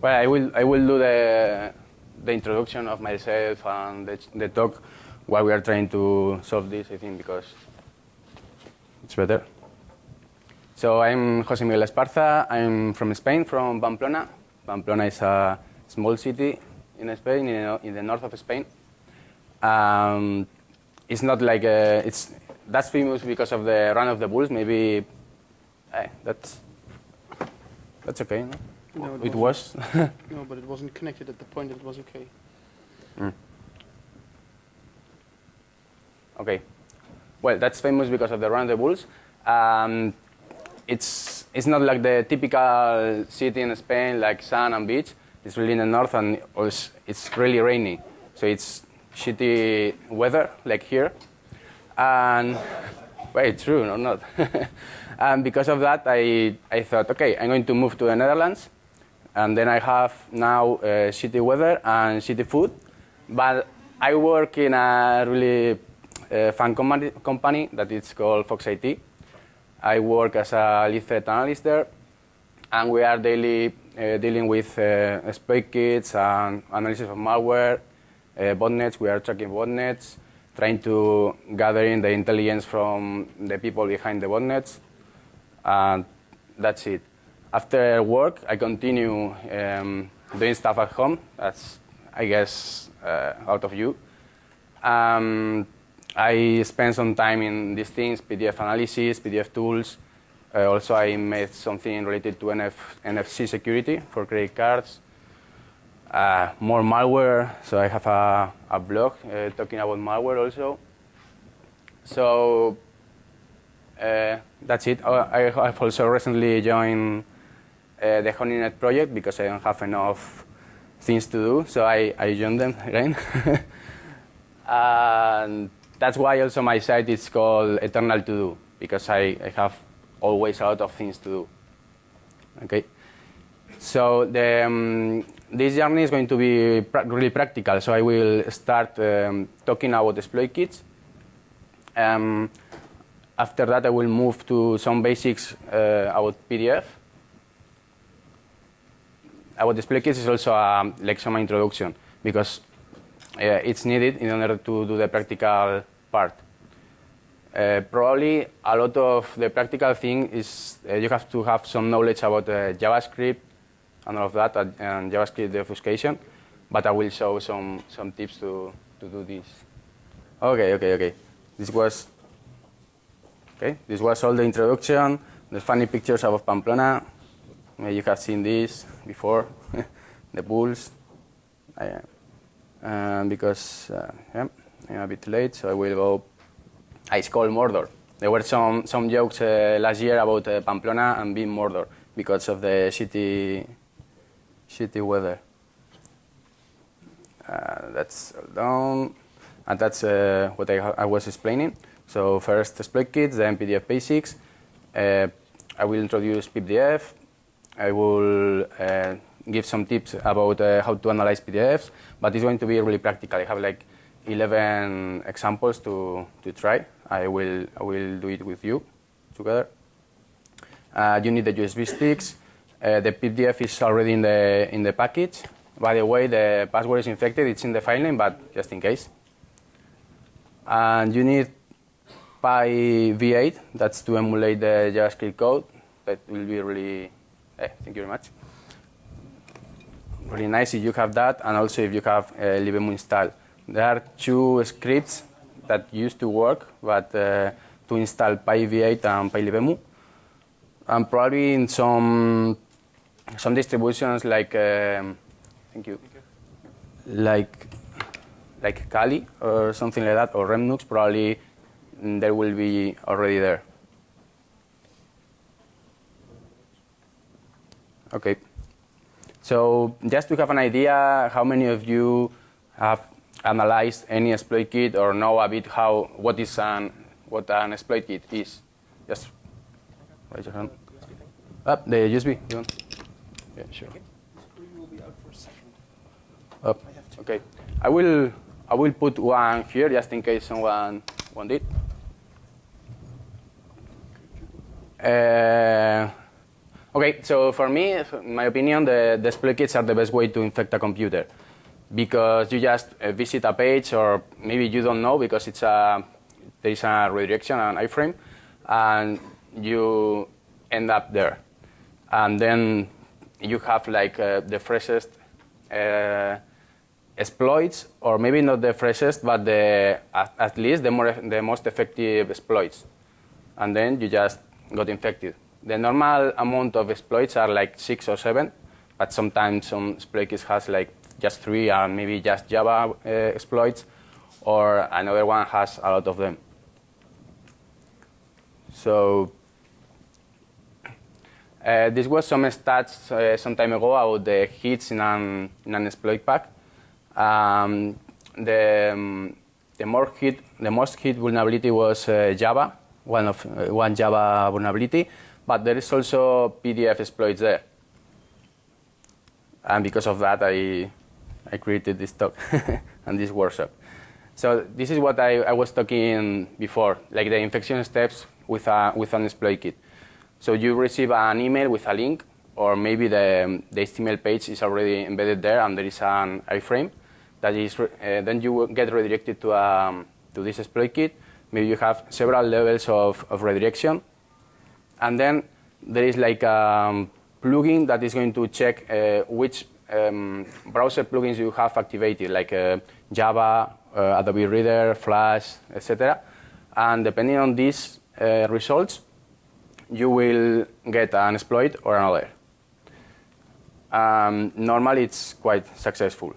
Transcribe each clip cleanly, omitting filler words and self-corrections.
Well, I will do the introduction of myself and the talk while we are trying to solve this, I think, because it's better. So I'm José Miguel Esparza. I'm from Spain, from Pamplona. Pamplona is a small city in Spain, in the north of Spain. It's not like that's famous because of the run of the bulls. Maybe that's okay. No? No, it was. No, but it wasn't connected at the point that it was okay. Okay. Well, that's famous because of the run of the bulls. It's not like the typical city in Spain, like sun and beach. It's really in the north, and also it's really rainy. So it's shitty weather, like here. And well, it's true or not. And because of that, I thought, okay, I'm going to move to the Netherlands. And then I have now shitty weather and shitty food. But I work in a really fun company that is called Fox IT. I work as a lead threat analyst there. And we are daily dealing with exploit kits and analysis of malware, botnets. We are tracking botnets, trying to gather in the intelligence from the people behind the botnets. And that's it. After work, I continue doing stuff at home. That's, I guess, out of you. I spend some time in these things, PDF analysis, PDF tools. Also, I made something related to NFC security for credit cards. More malware, so I have a blog talking about malware also. So that's it. I've also recently joined the Honeynet project because I don't have enough things to do, so I joined them again. And that's why also my site is called Eternal To Do, because I have always a lot of things to do. Okay. So this journey is going to be really practical. So I will start talking about exploit kits. After that, I will move to some basics about PDF. About exploit kits is also like some introduction because it's needed in order to do the practical part. Probably a lot of the practical thing is you have to have some knowledge about JavaScript and all of that, and JavaScript obfuscation. But I will show some tips to do this. Okay. This was all the introduction. The funny pictures of Pamplona. You have seen this before, the bulls. Because I'm a bit late, so I will go. It's called Mordor. There were some jokes last year about Pamplona and being Mordor because of the shitty weather. That's done, and that's what I was explaining. So first exploit kits, then PDF basics. I will introduce peepdf. I will give some tips about how to analyze PDFs, but it's going to be really practical. I have like 11 examples to try. I will do it with you together. You need the USB sticks. The PDF is already in the package. By the way, the password is infected. It's in the file name, but just in case. And you need v8. That's to emulate the JavaScript code. That will be really. Thank you very much. Really nice if you have that, and also if you have libemu installed. There are two scripts that used to work, but to install v8 and libemu, and probably in some distributions like thank you, like Kali or something like that, or REMnux, probably there will be already there. Okay. So just to have an idea, how many of you have analyzed any exploit kit or know a bit what an exploit kit is? Just raise your hand. Up the USB. You want? Yeah, sure. You will be out for a second. Up. Okay. I will put one here just in case someone want it. Okay, so for me, in my opinion, the exploit kits are the best way to infect a computer, because you just visit a page, or maybe you don't know because there is a redirection, an iframe, and you end up there. And then you have like the freshest exploits, or maybe not the freshest, but at least the most effective exploits. And then you just got infected. The normal amount of exploits are like 6 or 7, but sometimes some exploit kits has like just 3, and maybe just Java exploits, or another one has a lot of them. So this was some stats some time ago about the hits in an exploit pack. The most hit vulnerability was Java, one Java vulnerability, but there is also PDF exploits there. And because of that, I created this talk and this workshop. So this is what I was talking before, like the infection steps with an exploit kit. So you receive an email with a link, or maybe the HTML page is already embedded there, and there is an iframe. That is, then you will get redirected to this exploit kit. Maybe you have several levels of redirection. And then there is like a plugin that is going to check which browser plugins you have activated, like Java, Adobe Reader, Flash, etc. And depending on these results, you will get an exploit or another. Normally, it's quite successful.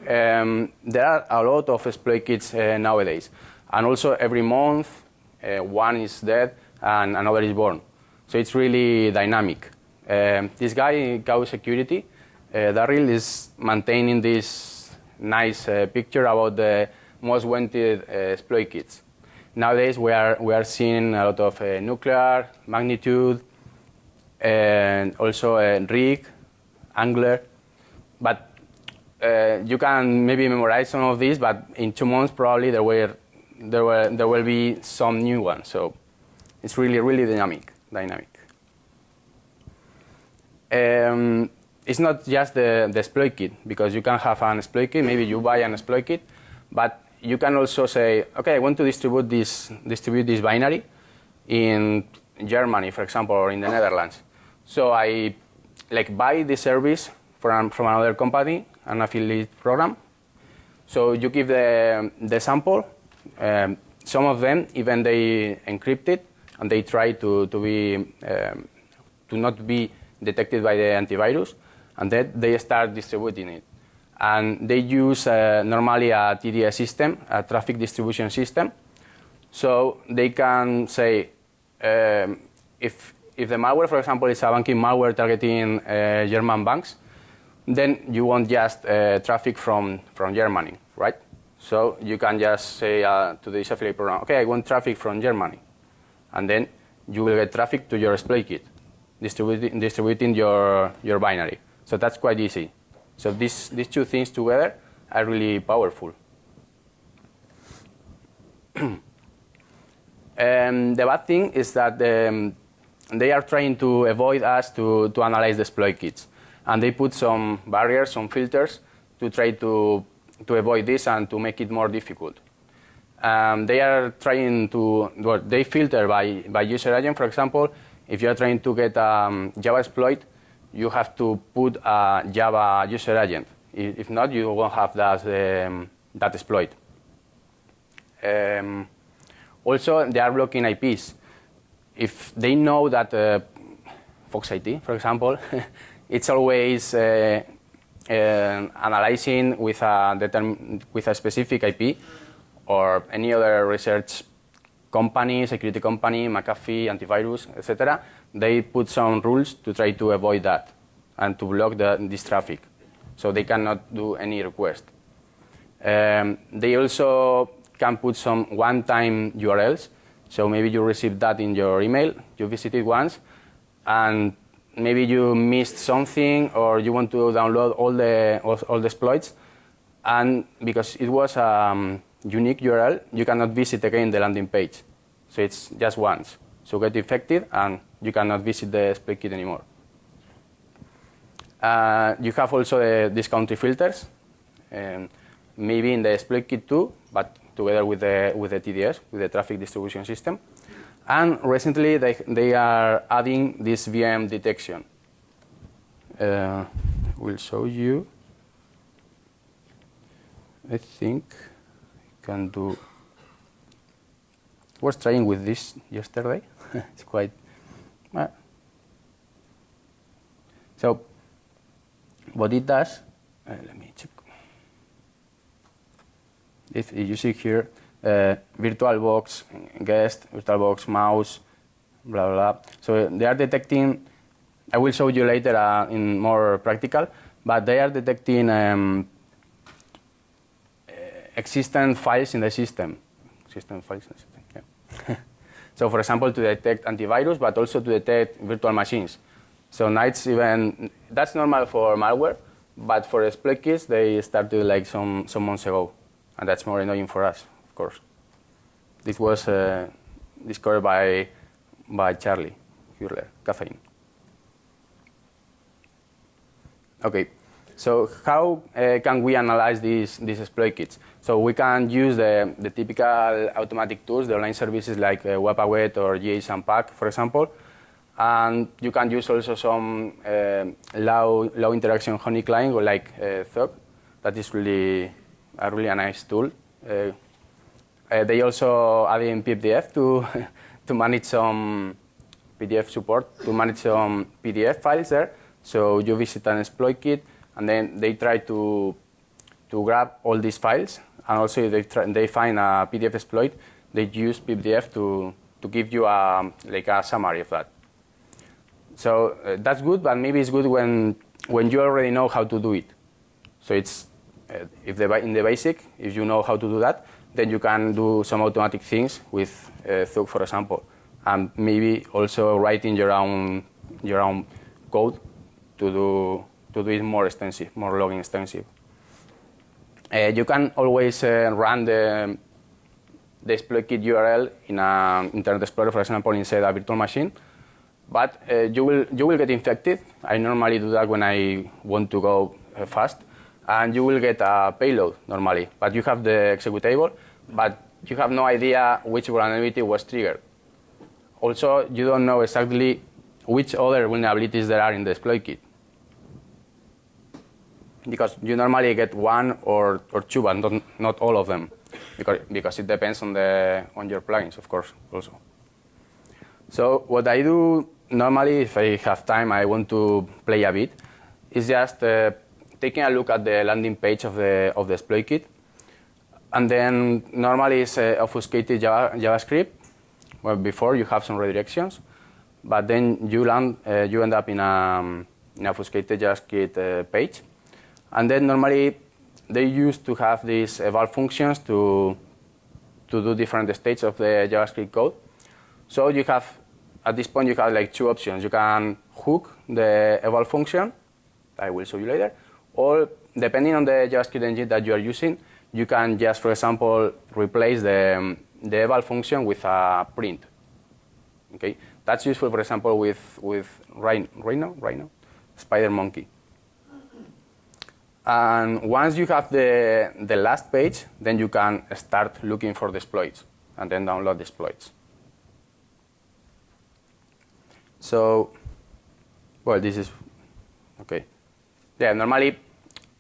There are a lot of exploit kits nowadays, and also every month one is dead and another is born. So it's really dynamic. This guy, Cow Security, Daryl, is maintaining this nice picture about the most wanted exploit kits. Nowadays we are seeing a lot of nuclear, magnitude, and also rig, angler, but you can maybe memorize some of these, but in 2 months probably there will be some new ones. So it's really dynamic. It's not just the exploit kit, because you can have an exploit kit. Maybe you buy an exploit kit, but you can also say, okay, I want to distribute this binary in Germany, for example, or in the Netherlands. So I buy the service from another company, an affiliate program. So you give the sample. Some of them even they encrypt it, and they try to not be detected by the antivirus, and then they start distributing it. And they use normally a TDS system, a traffic distribution system. So they can say, if the malware, for example, is a banking malware targeting German banks, then you want just traffic from Germany, right? So you can just say to this affiliate program, okay, I want traffic from Germany. And then you will get traffic to your exploit kit, distributing your binary. So that's quite easy. So these two things together are really powerful. The bad thing is that they are trying to avoid us to analyze the exploit kits. And they put some barriers, some filters to try to avoid this and to make it more difficult. They are trying to, well, they filter by user agent. For example, if you are trying to get a Java exploit, you have to put a Java user agent. If not, you won't have that exploit. Also, they are blocking IPs. If they know that Fox IT, for example, it's always analyzing with a specific IP, or any other research company, security company, McAfee, antivirus, etc. They put some rules to try to avoid that and to block this traffic, so they cannot do any request. They also can put some one-time URLs. So maybe you received that in your email, you visit it once, and maybe you missed something, or you want to download all the exploits, and because it was a unique URL, you cannot visit again the landing page. So it's just once. so get infected, and you cannot visit the exploit kit anymore. You have also these country filters, maybe in the exploit kit too, but together with the TDS, with the traffic distribution system. And recently, they are adding this VM detection. We'll show you. I think I can do. I was trying with this yesterday. It's quite. So, what it does, let me check. If you see here, VirtualBox, guest, VirtualBox, mouse, blah, blah, blah. So they are detecting, I will show you later in more practical, but they are detecting existent files in the system. Existent files in the system, yeah. So for example, to detect antivirus, but also to detect virtual machines. So now it's even, that's normal for malware, but for exploit kits, they started like some months ago. And that's more annoying for us, of course. This was discovered by Charlie Hurler, Catherine. Okay, so how can we analyze these exploit kits? So we can use the typical automatic tools, the online services like WebAwet or JSONPack, for example. And you can use also some low interaction honey client like Thug. That is really a nice tool. They also add in peepdf to manage some PDF support, to manage some PDF files there. So you visit an exploit kit, and then they try to grab all these files. And also if they find a PDF exploit, they use peepdf to give you a summary of that. So that's good, but maybe it's good when you already know how to do it. So it's in the basic, if you know how to do that, then you can do some automatic things with Thug, for example, and maybe also writing your own code to do it more extensive, more logging extensive. You can always run the exploit kit URL in an Internet Explorer, for example, inside a virtual machine, but you will get infected. I normally do that when I want to go fast. And you will get a payload normally, but you have the executable, but you have no idea which vulnerability was triggered. Also, you don't know exactly which other vulnerabilities there are in the exploit kit, because you normally get one or two, but not all of them, because it depends on your plugins, of course, also. So what I do normally, if I have time, I want to play a bit, is just taking a look at the landing page of the exploit kit, and then normally it's obfuscated JavaScript. Well, before you have some redirections, but then you end up in an obfuscated JavaScript page, and then normally they used to have these eval functions to do different stages of the JavaScript code. So you have, at this point, you have like two options. You can hook the eval function, I will show you later, or depending on the JavaScript engine that you are using, you can just, for example, replace the eval function with a print. Okay, that's useful, for example, with Rhino, Spider Monkey. And once you have the last page, then you can start looking for the exploits and then download the exploits. So, well, this is okay. Yeah, normally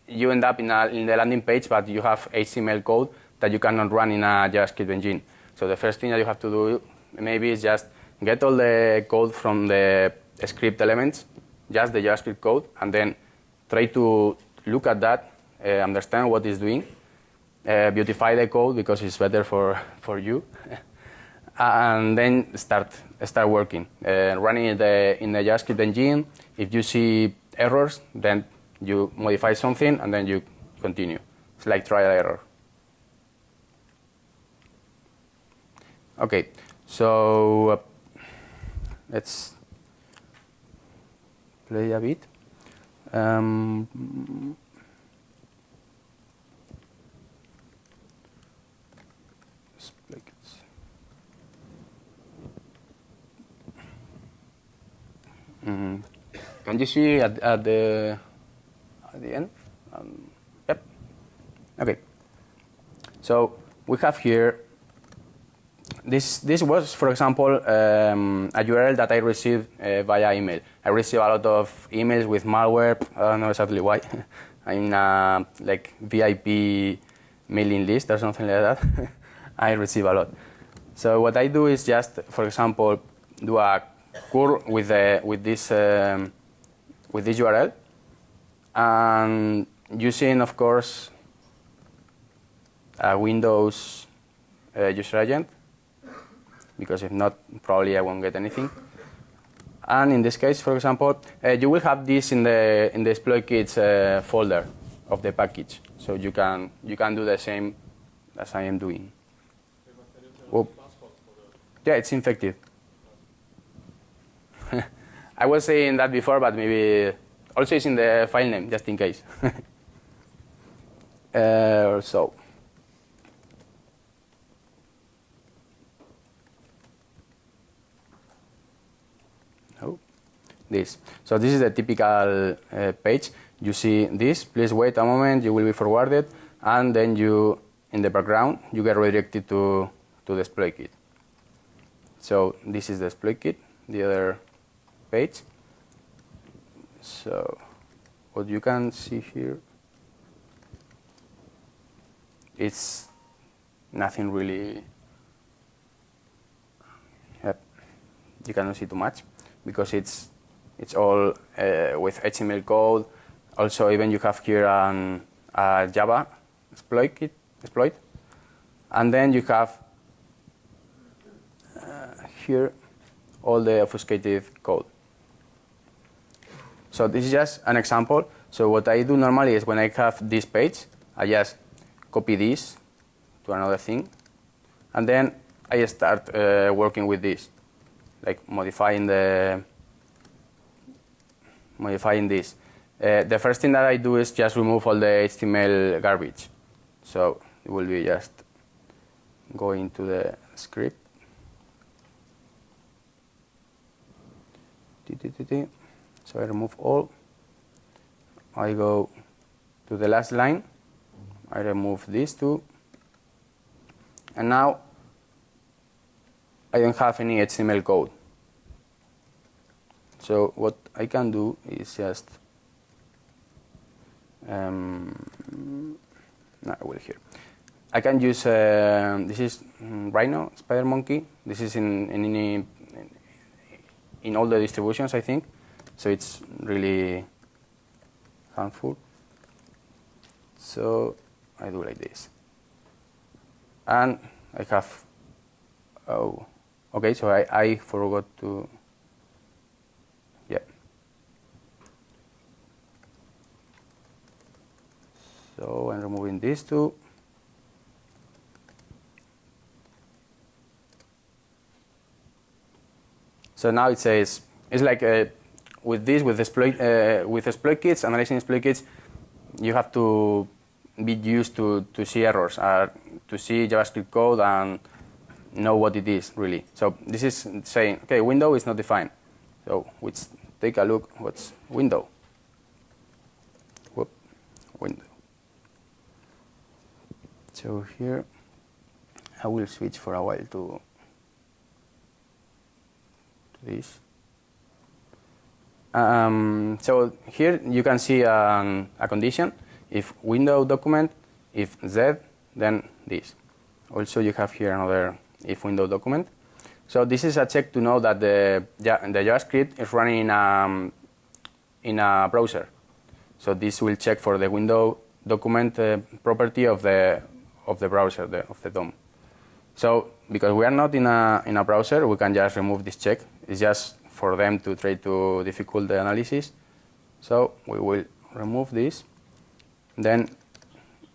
you end up in the landing page, but you have HTML code that you cannot run in a JavaScript engine. So the first thing that you have to do maybe is just get all the code from the script elements, just the JavaScript code, and then try to look at that, understand what it's doing, beautify the code because it's better for you, and then start working, running in the JavaScript engine. If you see errors, then you modify something and then you continue. It's like trial error. Okay, so let's play a bit. Can you see at the end? Yep. Okay. So we have here. This was, for example, a URL that I received via email. I receive a lot of emails with malware. I don't know exactly why. I'm in a like VIP mailing list or something like that. I receive a lot. So what I do is just, for example, do a curl with this URL, and using, of course, a Windows user agent, because if not, probably I won't get anything. And in this case, for example, you will have this in the exploit kits folder of the package, so you can do the same as I am doing. Oh. Yeah, it's infected. I was saying that before, but maybe also it's in the file name, just in case. So. Oh, this. So this is the typical page. You see this. Please wait a moment. You will be forwarded, and then you, in the background, you get redirected to the exploit kit. So this is the exploit kit, the other page. So what you can see here, it's nothing really. Yep. You cannot see too much because it's all with HTML code. Also, even you have here a Java exploit, and then you have here all the obfuscated code. So this is just an example. So what I do normally is when I have this page, I just copy this to another thing, and then I start working with this, like modifying this. The first thing that I do is just remove all the HTML garbage. So it will be just going to the script. So I remove all. I go to the last line. I remove these two. And now I don't have any HTML code. So what I can do is just no, I will here. I can use this is Rhino Spider Monkey. This is in all the distributions, I think. So it's really harmful. So I do like this, and I have. Oh, okay. So I forgot to. Yeah. So I'm removing these two. So now it says it's like with exploit kits, analyzing exploit kits, you have to be used to see errors, to see JavaScript code and know what it is really. So this is saying, okay, window is not defined. So let's take a look. What's window? Whoop, window. So here, I will switch for a while to this. So here you can see a condition. If window document, if Z, then this. Also you have here another if window document. So this is a check to know that the JavaScript is running in a browser. So this will check for the window document property of the browser, of the DOM. So because we are not in a browser, we can just remove this check. It's just for them to try to difficult the analysis. So we will remove this. Then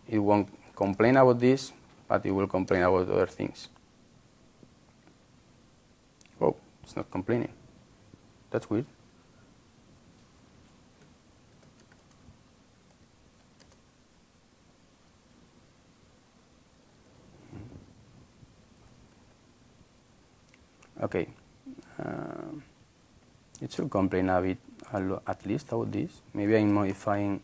it won't complain about this, but it will complain about other things. Oh, it's not complaining. That's weird. Okay. It should complain a bit, at least about this. Maybe I'm modifying.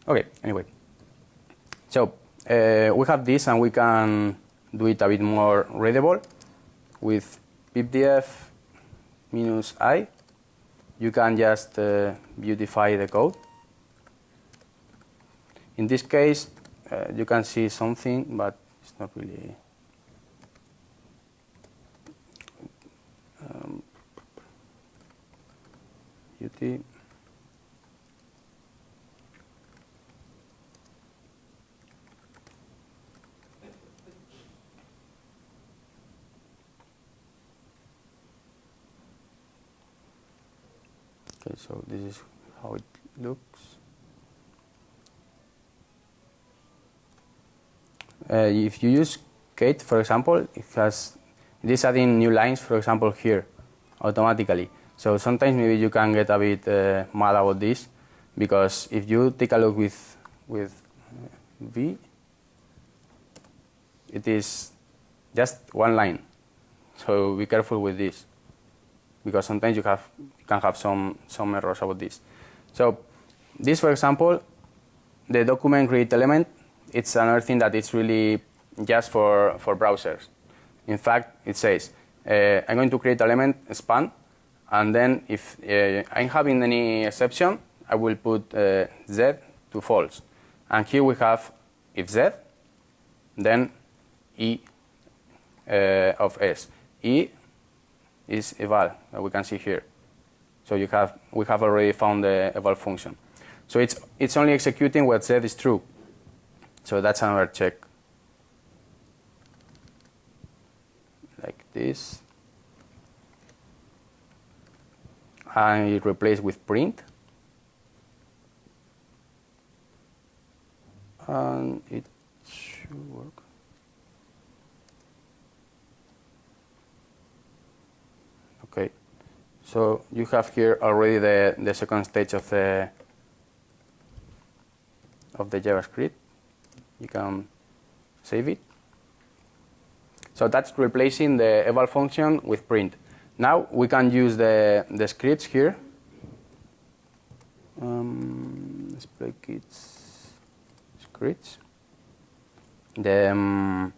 Okay, anyway. So we have this, and we can do it a bit more readable with peepdf -i. You can just beautify the code. In this case, you can see something, but it's not really. Beauty. Okay, so this is how it looks. If you use Kate, for example, it is adding new lines, for example, here, automatically. So sometimes maybe you can get a bit mad about this, because if you take a look with V, it is just one line. So be careful with this, because sometimes you can have some errors about this. So this, for example, the document create element, it's another thing that it's really just for browsers. In fact, it says, I'm going to create element span, and then if I'm having any exception, I will put Z to false. And here we have if Z, then E of S. E is eval, that we can see here. So we have already found the eval function. So it's only executing what Z is true. So that's another check. Like this. I replace with print. And it should work. Okay. So you have here already the second stage of the JavaScript. You can save it. So that's replacing the eval function with print. Now we can use the scripts here. Display kits scripts. Okay,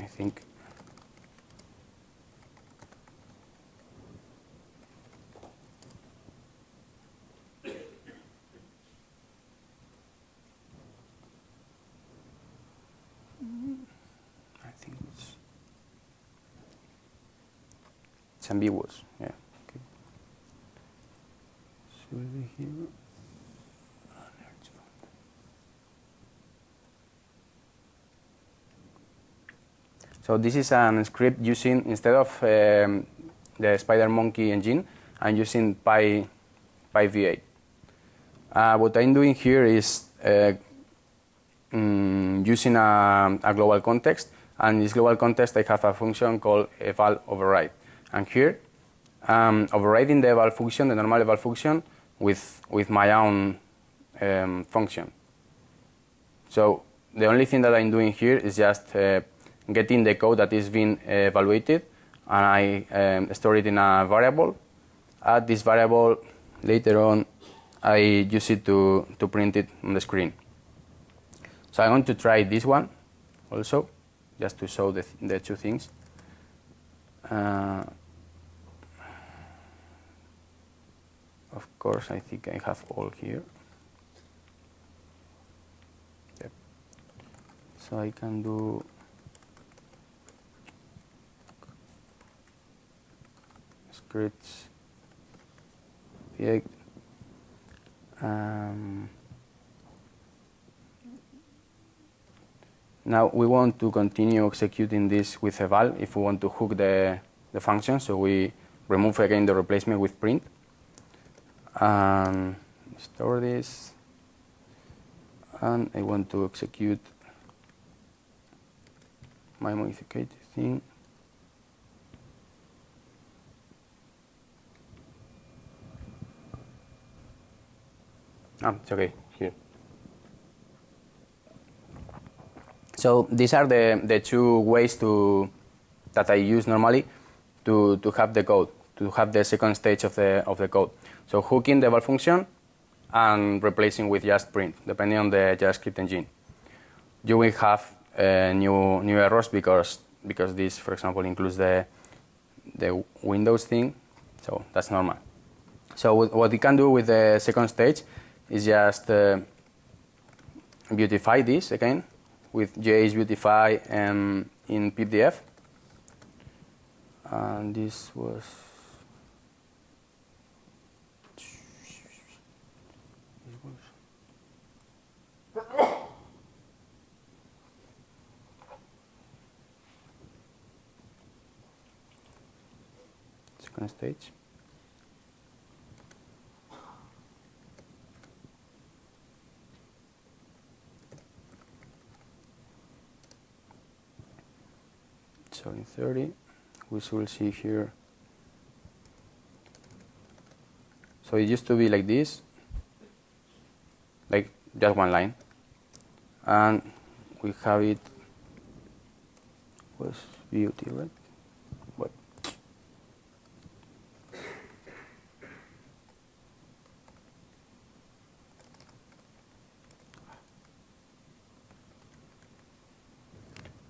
I think. It's ambiguous, yeah. Okay. Should be here. So this is a script using, instead of the SpiderMonkey engine, I'm using PyV8. What I'm doing here is using a global context, and in this global context I have a function called eval override. And here, overriding the eval function, the normal eval function, with my own function. So the only thing that I'm doing here is just getting the code that is being evaluated, and I store it in a variable. Add this variable, later on I use it to print it on the screen. So I'm going to try this one also, just to show the two things. Of course, I think I have all here. Yep. So I can do scripts. Now we want to continue executing this with eval if we want to hook the function. So we remove again the replacement with print. Store this. and I want to execute my modified thing. It's okay here. So these are the two ways that I use normally to have the code, to have the second stage of the code. So hooking the eval function and replacing with just print, depending on the JavaScript engine. You will have new errors because this, for example, includes the Windows thing, so that's normal. So what you can do with the second stage is just beautify this again with JS beautify in peepdf. And this was second stage. So in 30, we will see here. So it used to be like this, like just one line, and we have it was beauty, right? What?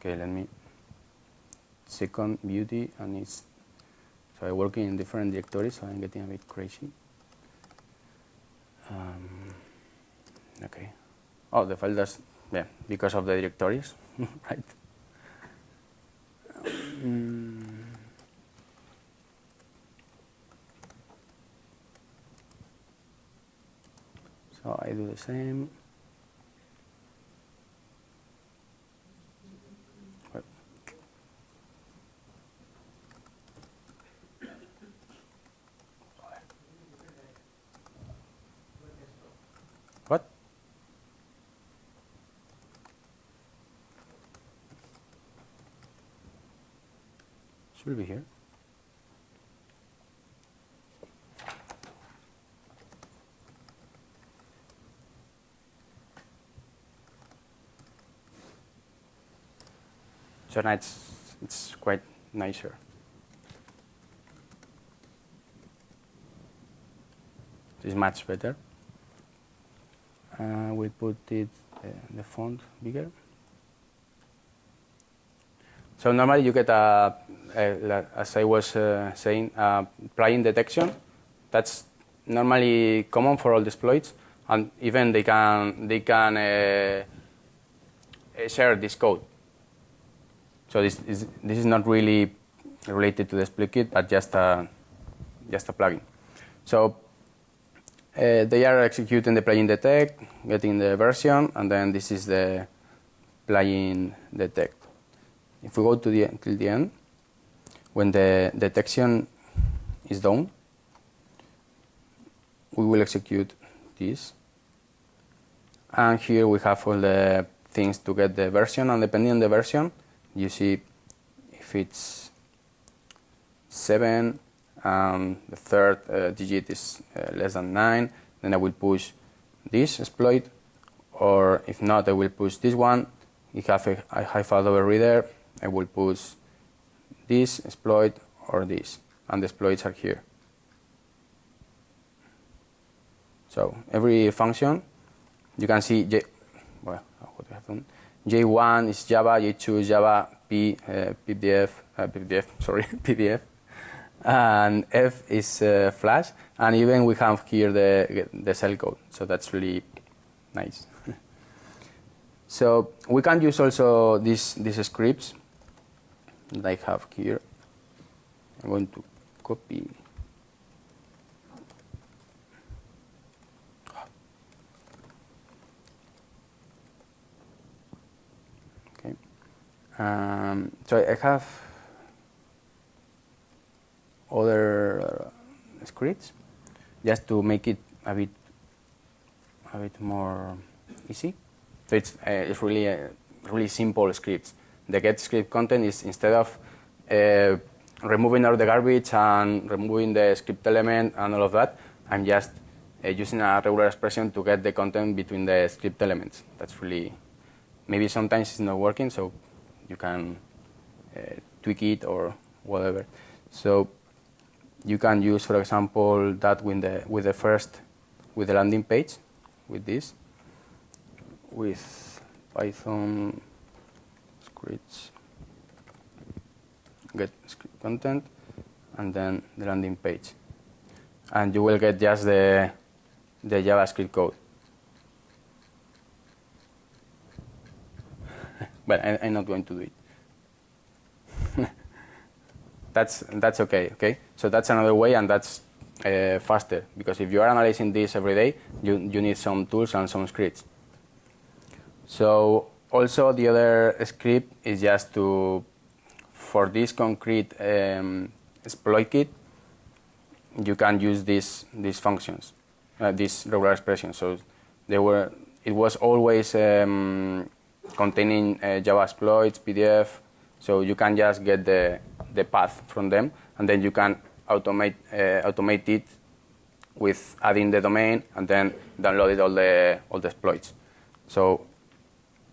Okay, let me. Second beauty, and it's so I work in different directories, so I'm getting a bit crazy. Okay. Oh, the file does, yeah, because of the directories, right? So I do the same. What? Should be here. So now it's quite nicer. It's much better. We put it the font bigger. So normally you get as I was saying, plugin detection. That's normally common for all the exploits, and even they can share this code. So this is not really related to the exploit kit, but just a plugin. So they are executing the plugin detect, getting the version, and then this is the plugin detect. If we go to till the end, when the detection is done, we will execute this. And here we have all the things to get the version, and depending on the version, you see if it's 7 and the third digit is less than 9, then I will push this exploit, or if not, I will push this one. If I have a high failover reader, I will push this exploit or this, and the exploits are here. So every function, you can see what I have done. J1 is Java, J2 is Java, PDF, PDF, and F is Flash, and even we have here the Shellcode. So that's really nice. So we can use also these scripts that I have here. I'm going to copy. Okay. So I have other scripts just to make it a bit more easy. So it's really simple scripts. The get script content is, instead of removing all the garbage and removing the script element and all of that, I'm just using a regular expression to get the content between the script elements. That's really, maybe sometimes it's not working, so you can tweak it or whatever. So you can use, for example, that with the landing page, with this, with Python scripts, get script content, and then the landing page, and you will get just the JavaScript code. But I'm not going to do it. That's okay. Okay, so that's another way, and that's faster, because if you are analyzing this every day, you need some tools and some scripts. So also the other script is just for this concrete exploit kit, you can use these functions, these regular expressions. So it was always containing Java exploits, PDF. So you can just get the path from them, and then you can automate it with adding the domain and then download it all the exploits. So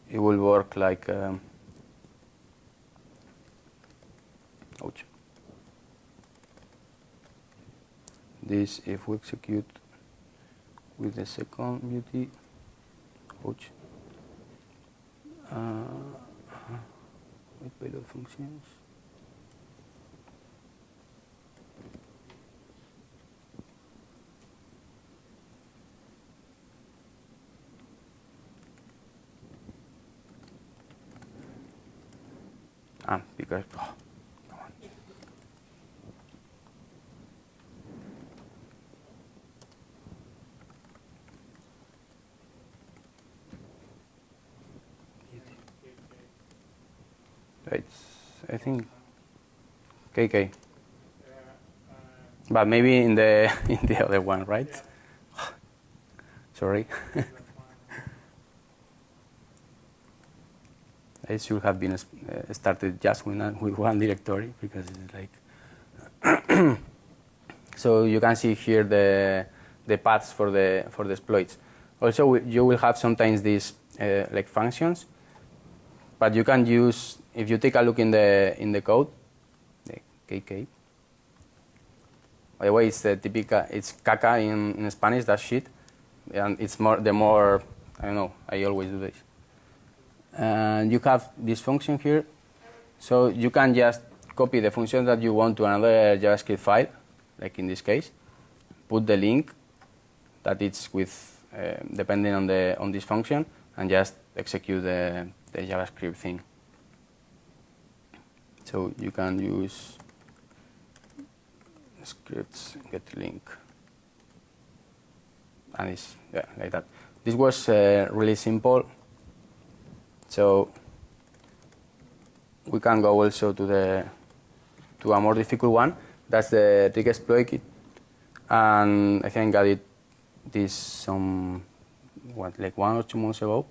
it will work like ouch. This, if we execute with the second beauty, ouch. With payload functions. Because come on. I think KK, but maybe in the other one, right? Sorry. It should have been started just with one directory, because it's like so you can see here the paths for the exploits. Also, you will have sometimes these like functions, but you can use, if you take a look in the code, the KK. By the way, it's typical. It's caca in Spanish. That shit, and it's I don't know. I always do this. And you have this function here, so you can just copy the function that you want to another JavaScript file, like in this case, put the link that it's with depending on this function, and just execute the JavaScript thing. So you can use scripts get link, and it's like that. This was really simple. So we can go also to a more difficult one. That's the trick exploit kit, and I think I got this like 1 or 2 months ago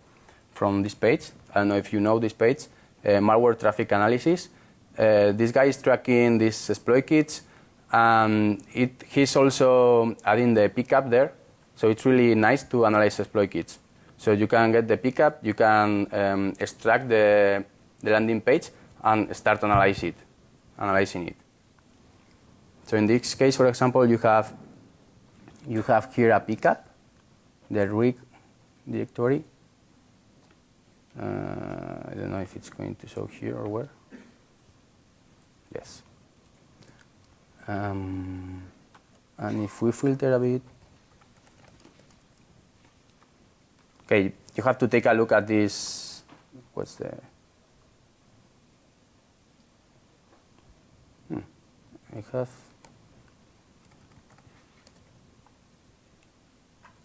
from this page. I don't know if you know this page, malware traffic analysis. This guy is tracking these exploit kits, and he's also adding the pickup there. So it's really nice to analyze exploit kits. So you can get the pickup, you can extract the landing page and start analyzing it. So in this case, for example, you have here a pickup, the rig directory. I don't know if it's going to show here or where. Yes. And if we filter a bit, okay, you have to take a look at this. What's the?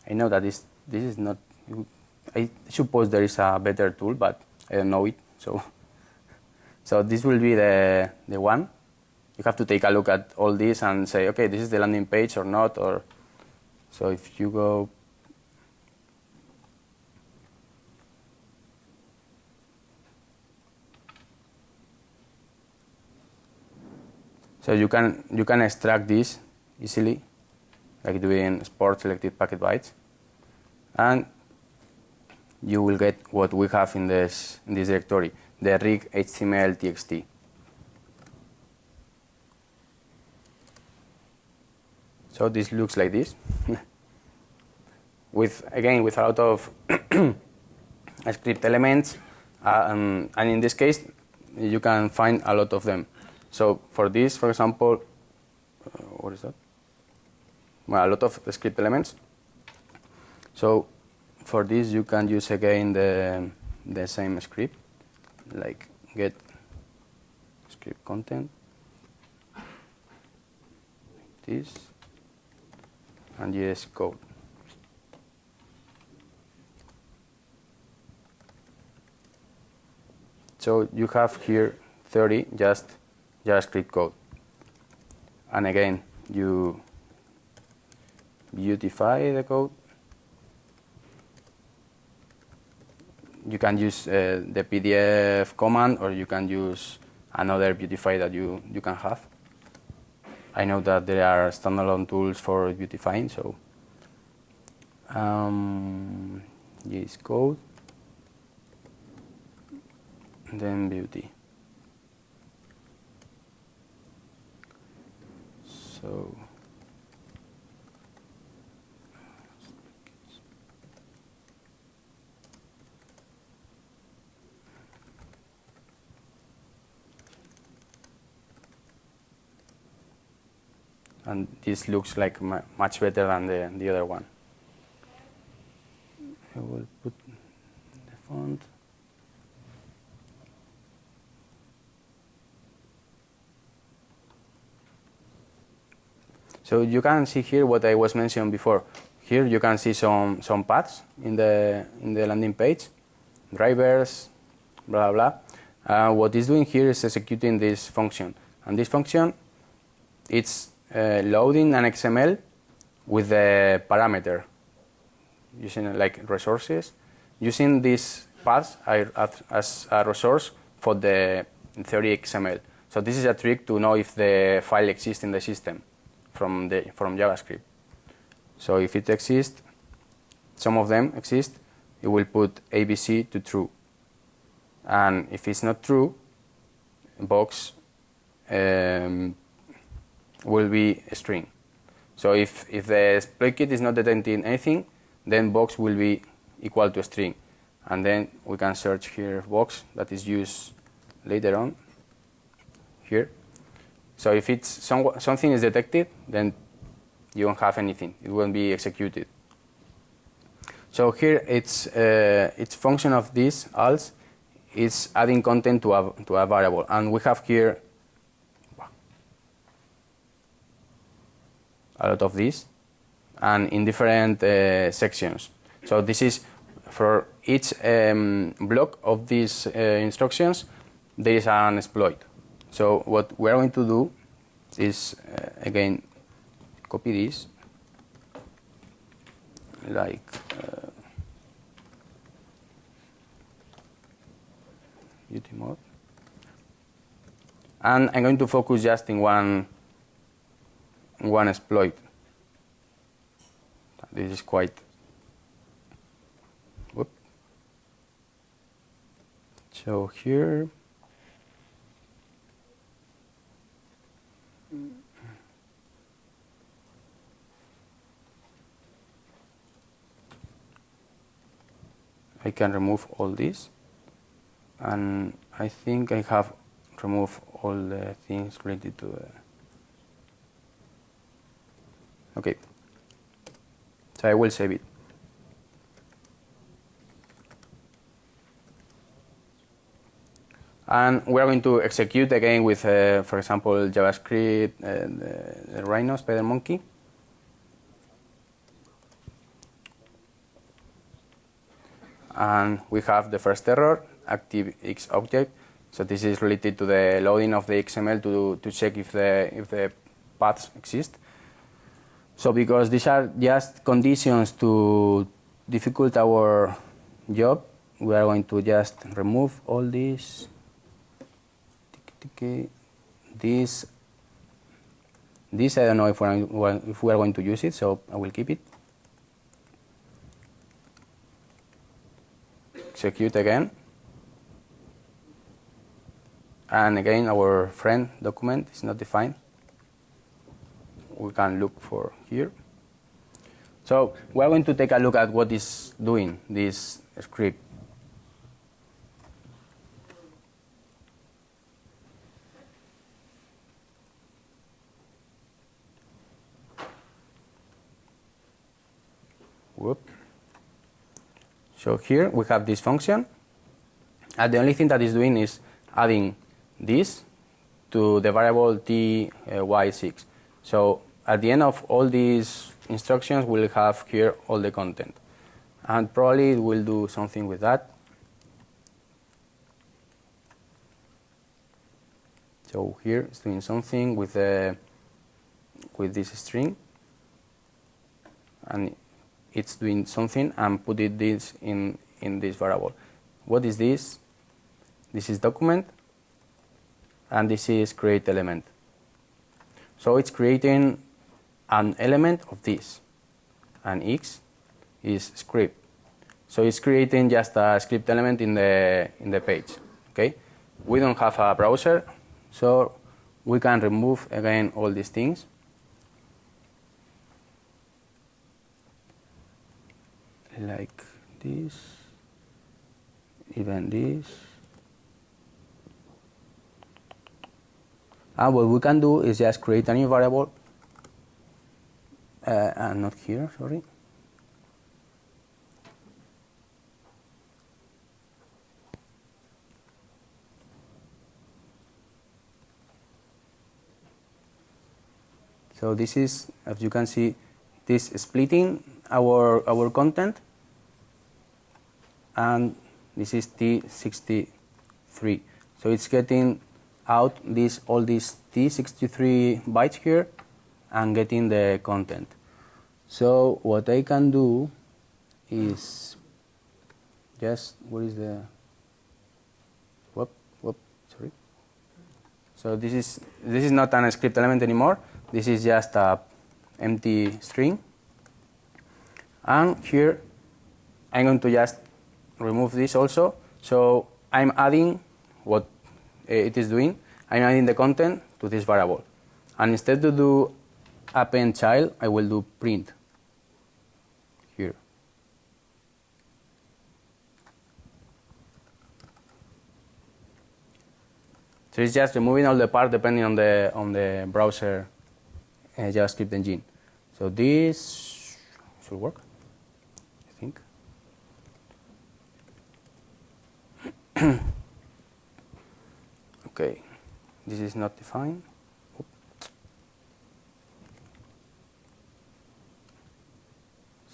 I know that this is not. I suppose there is a better tool, but I don't know it. So this will be the one. You have to take a look at all this and say, okay, this is the landing page or not. Or so if you go. So you can extract this easily, like doing export selected packet bytes, and you will get what we have in this directory, the rig HTML txt. So this looks like this, with a lot of script elements, and in this case you can find a lot of them. So for this, for example, what is that? Well, a lot of script elements. So for this you can use again the same script, like get script content, this, and yes code. So you have here 30 just JavaScript code, and again you beautify the code. You can use the PDF command, or you can use another beautify that you can have. I know that there are standalone tools for beautifying, so yes code, then beauty. So and this looks like much better than the other one. I will put the font. So you can see here what I was mentioning before. Here you can see some paths in the landing page, drivers, blah blah blah. What it's doing here is executing this function, and this function, it's loading an XML with the parameter using like resources, using these paths as a resource for the theory XML. So this is a trick to know if the file exists in the system from JavaScript. So if it exists, some of them exist, it will put ABC to true, and if it's not true, box will be a string. So if the exploit kit is not detecting anything, then box will be equal to a string, and then we can search here box that is used later on here. So if it's something is detected, then you don't have anything. It won't be executed. So here it's function of this else is adding content to a variable, and we have here a lot of this, and in different sections. So this is for each block of these instructions, there is an exploit. So what we're going to do is again copy this, like UT mode, and I'm going to focus just in one exploit. This is quite. Whoop. So here. I can remove all this, and I think I have removed all the things related to the. Okay, so I will save it. And we are going to execute again with, for example, JavaScript, the Rhino, Spider Monkey. And we have the first error, ActiveX object. So this is related to the loading of the XML to check if the paths exist. So because these are just conditions to difficult our job, we are going to just remove all this, this, This I don't know if we are going to use it, so I will keep it. Execute again. And again, our friend document is not defined. We can look for here. So we're going to take a look at what is doing this script. Whoop. So here we have this function, and the only thing that is doing is adding this to the variable ty6. So at the end of all these instructions, we'll have here all the content, and probably it will do something with that. So here it's doing something with this string, and it's doing something and put this in this variable. What is this? This is document, and this is create element. So it's creating an element of this, and x is script. So it's creating just a script element in the page. Okay, we don't have a browser, so we can remove again all these things. Like this, even this. And what we can do is just create a new variable, and not here, sorry. So this is, as you can see, this splitting our content, and this is T63. So it's getting out all these T63 bytes here and getting the content. So what I can do is just, what is the, sorry. So this is not an script element anymore. This is just a empty string. And here I'm going to just remove this also. So I'm adding what it is doing. I'm adding the content to this variable. And instead to do append child, I will do print here. So it's just removing all the part depending on the browser JavaScript engine. So this should work, I think. Okay, this is not defined.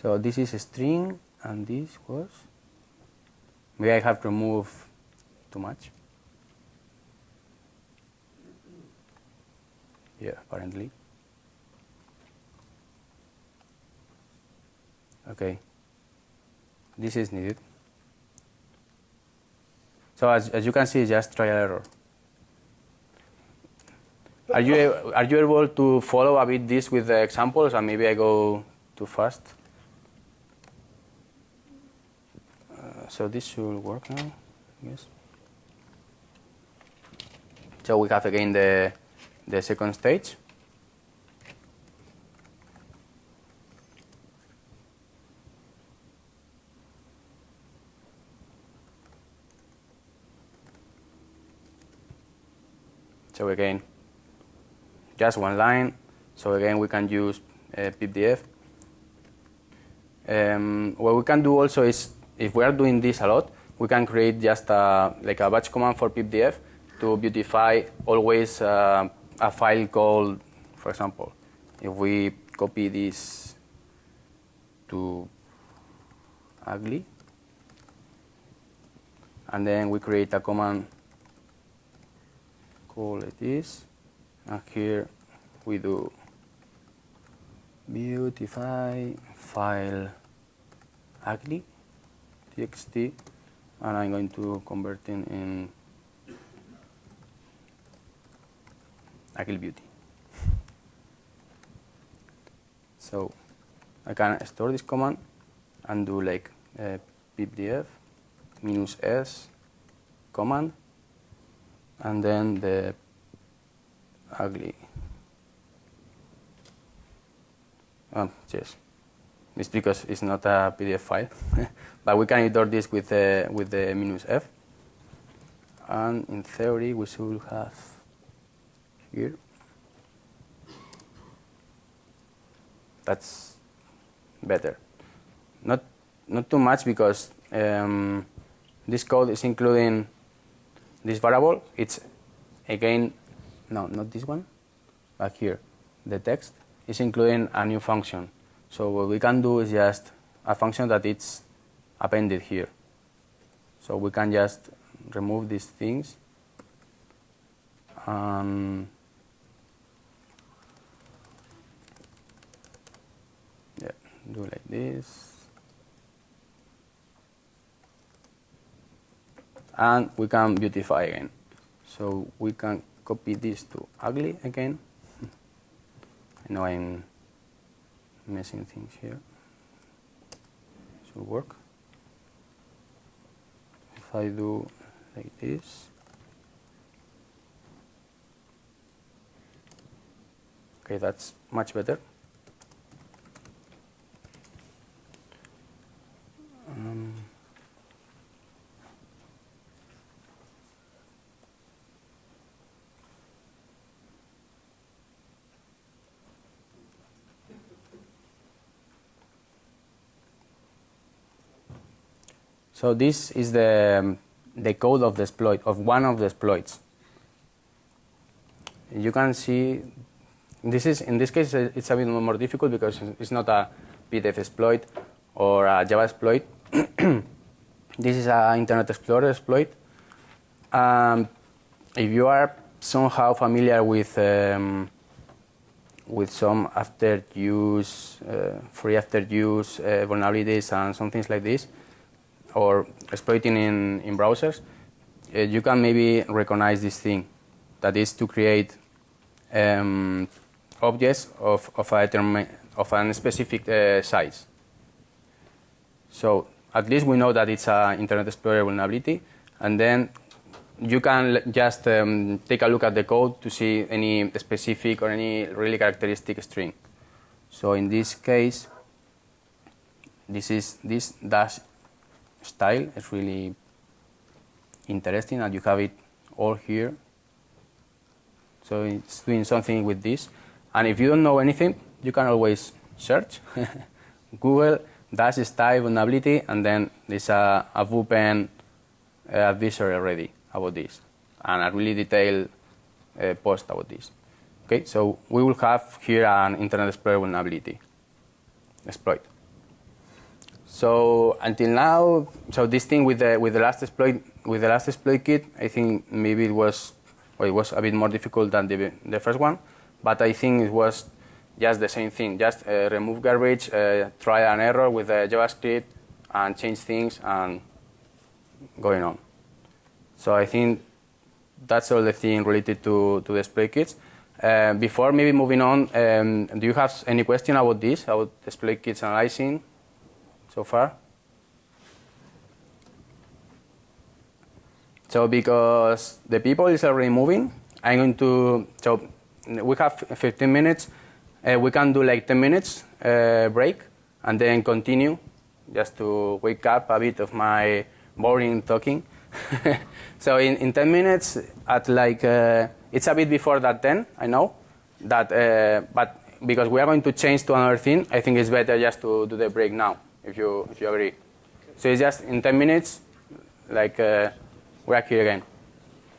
So this is a string, and this was, maybe I have removed too much. Yeah, apparently. Okay, this is needed. So as you can see, just trial error. Are you able to follow a bit this with the examples, and maybe I go too fast? So this should work now, yes. So we have again the second stage. So again, just one line. So again, we can use peepdf. What we can do also is, if we are doing this a lot, we can create just like a batch command for peepdf to beautify always a file called, for example, if we copy this to ugly, and then we create a command called like this, and here we do beautify file ugly txt, and I'm going to convert it in ugly beauty. So I can store this command and do like peepdf -s command, and then the ugly. Yes, it's because it's not a PDF file, but we can editor this with the -f, and in theory we should have here. That's better. Not too much, because this code is including this variable. It's again, no, not this one, but here, the text is including a new function. So what we can do is just a function that it's appended here. So we can just remove these things and do like this, and we can beautify again. So we can copy this to ugly again. I know I'm messing things here. Should work. If I do like this, okay, that's much better. So this is the code of the exploit, of one of the exploits. You can see this is, in this case, it's a bit more difficult because it's not a PDF exploit or a Java exploit. This is an Internet Explorer exploit. If you are somehow familiar with some after-use, free after-use vulnerabilities and some things like this, or exploiting in browsers, you can maybe recognize this thing, that is to create objects of a specific size. So at least we know that it's an Internet Explorer vulnerability, and then you can just take a look at the code to see any specific or any really characteristic string. So in this case, this dash style is really interesting, and you have it all here. So it's doing something with this. And if you don't know anything, you can always search Google dash style vulnerability, and then there's a VUPN advisory already about this, and a really detailed post about this. Okay, so we will have here an Internet Explorer vulnerability exploit. So until now, so this thing with the last exploit kit, I think maybe it was a bit more difficult than the first one, but I think it was just the same thing. Just remove garbage, try an error with JavaScript, and change things, and going on. So I think that's all the thing related to the exploit kits. Before maybe moving on, do you have any question about this, about exploit kits analyzing so far? So because the people is already moving, I'm going to, so we have 15 minutes. We can do like 10 minutes break and then continue, just to wake up a bit of my boring talking. So in 10 minutes, at like, it's a bit before that 10, I know, that, but because we are going to change to another thing, I think it's better just to do the break now, if you agree. So it's just in 10 minutes, like, we are here again.